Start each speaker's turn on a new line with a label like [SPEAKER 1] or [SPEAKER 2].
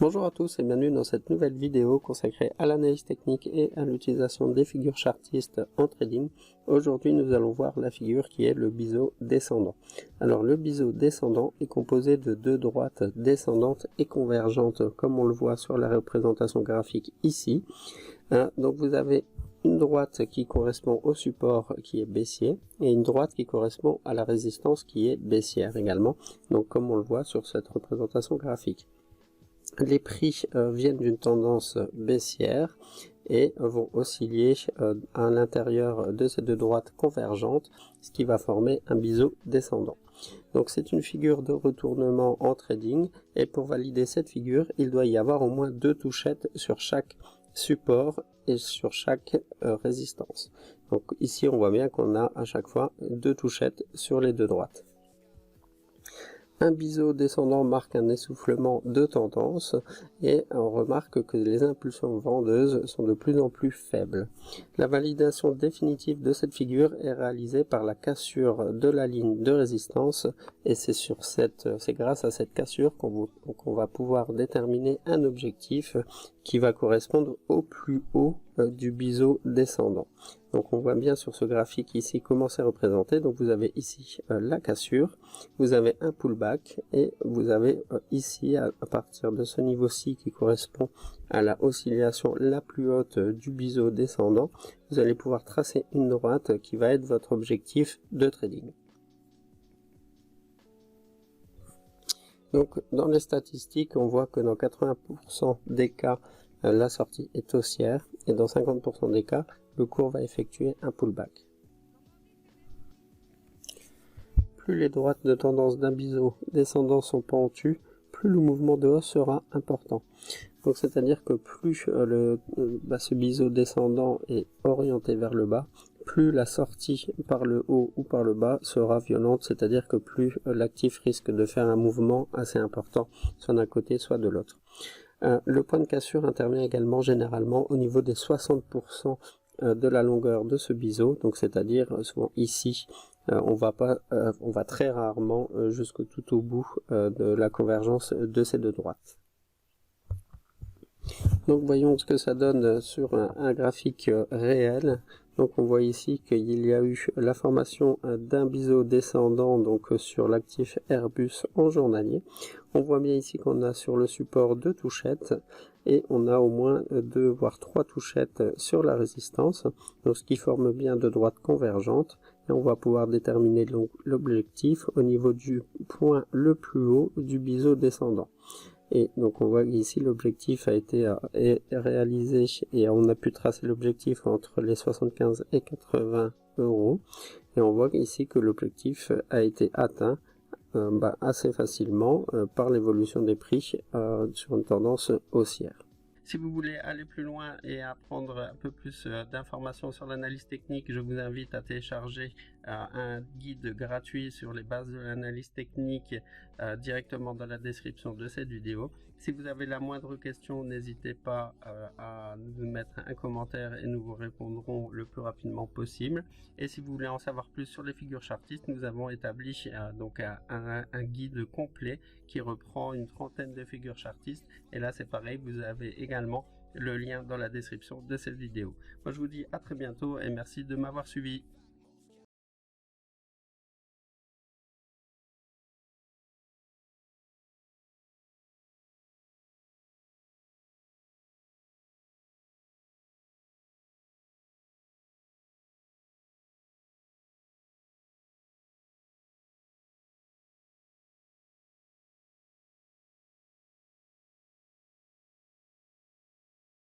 [SPEAKER 1] Bonjour à tous et bienvenue dans cette nouvelle vidéo consacrée à l'analyse technique et à l'utilisation des figures chartistes en trading. Aujourd'hui nous allons voir la figure qui est le biseau descendant. Alors le biseau descendant est composé de deux droites descendantes et convergentes comme on le voit sur la représentation graphique ici. Donc vous avez une droite qui correspond au support qui est baissier et une droite qui correspond à la résistance qui est baissière également, donc comme on le voit sur cette représentation graphique. Les prix viennent d'une tendance baissière et vont osciller à l'intérieur de ces deux droites convergentes, ce qui va former un biseau descendant. Donc c'est une figure de retournement en trading et pour valider cette figure, il doit y avoir au moins deux touchettes sur chaque support et sur chaque résistance. Donc ici on voit bien qu'on a à chaque fois deux touchettes sur les deux droites. Un biseau descendant marque un essoufflement de tendance et on remarque que les impulsions vendeuses sont de plus en plus faibles. La validation définitive de cette figure est réalisée par la cassure de la ligne de résistance et c'est grâce à cette cassure qu'on va pouvoir déterminer un objectif qui va correspondre au plus haut du biseau descendant. Donc on voit bien sur ce graphique ici comment c'est représenté. Donc vous avez ici la cassure, vous avez un pullback et vous avez ici à partir de ce niveau-ci qui correspond à la oscillation la plus haute du biseau descendant, vous allez pouvoir tracer une droite qui va être votre objectif de trading. Donc dans les statistiques, on voit que dans 80% des cas, la sortie est haussière et dans 50% des cas, le cours va effectuer un pullback. Plus les droites de tendance d'un biseau descendant sont pentues, plus le mouvement de hausse sera important. Donc c'est-à-dire que plus ce biseau descendant est orienté vers le bas, plus la sortie par le haut ou par le bas sera violente, c'est-à-dire que plus l'actif risque de faire un mouvement assez important, soit d'un côté, soit de l'autre. Le point de cassure intervient également généralement au niveau des 60% de la longueur de ce biseau, donc c'est-à-dire souvent ici, on va très rarement jusqu'au tout au bout de la convergence de ces deux droites. Donc voyons ce que ça donne sur un graphique réel. Donc on voit ici qu'il y a eu la formation d'un biseau descendant donc sur l'actif Airbus en journalier. On voit bien ici qu'on a sur le support deux touchettes et on a au moins deux voire trois touchettes sur la résistance, donc ce qui forme bien deux droites convergentes et on va pouvoir déterminer l'objectif au niveau du point le plus haut du biseau descendant. Et donc on voit ici l'objectif a été réalisé et on a pu tracer l'objectif entre les 75 et 80 euros. Et on voit ici que l'objectif a été atteint assez facilement par l'évolution des prix sur une tendance haussière. Si vous voulez aller plus loin et apprendre un peu plus d'informations sur l'analyse technique, je vous invite à télécharger un guide gratuit sur les bases de l'analyse technique directement dans la description de cette vidéo. Si vous avez la moindre question, n'hésitez pas à nous mettre un commentaire et nous vous répondrons le plus rapidement possible. Et si vous voulez en savoir plus sur les figures chartistes, nous avons établi un guide complet qui reprend une trentaine de figures chartistes. Et là c'est pareil, vous avez également le lien dans la description de cette vidéo. Moi je vous dis à très bientôt et merci de m'avoir suivi.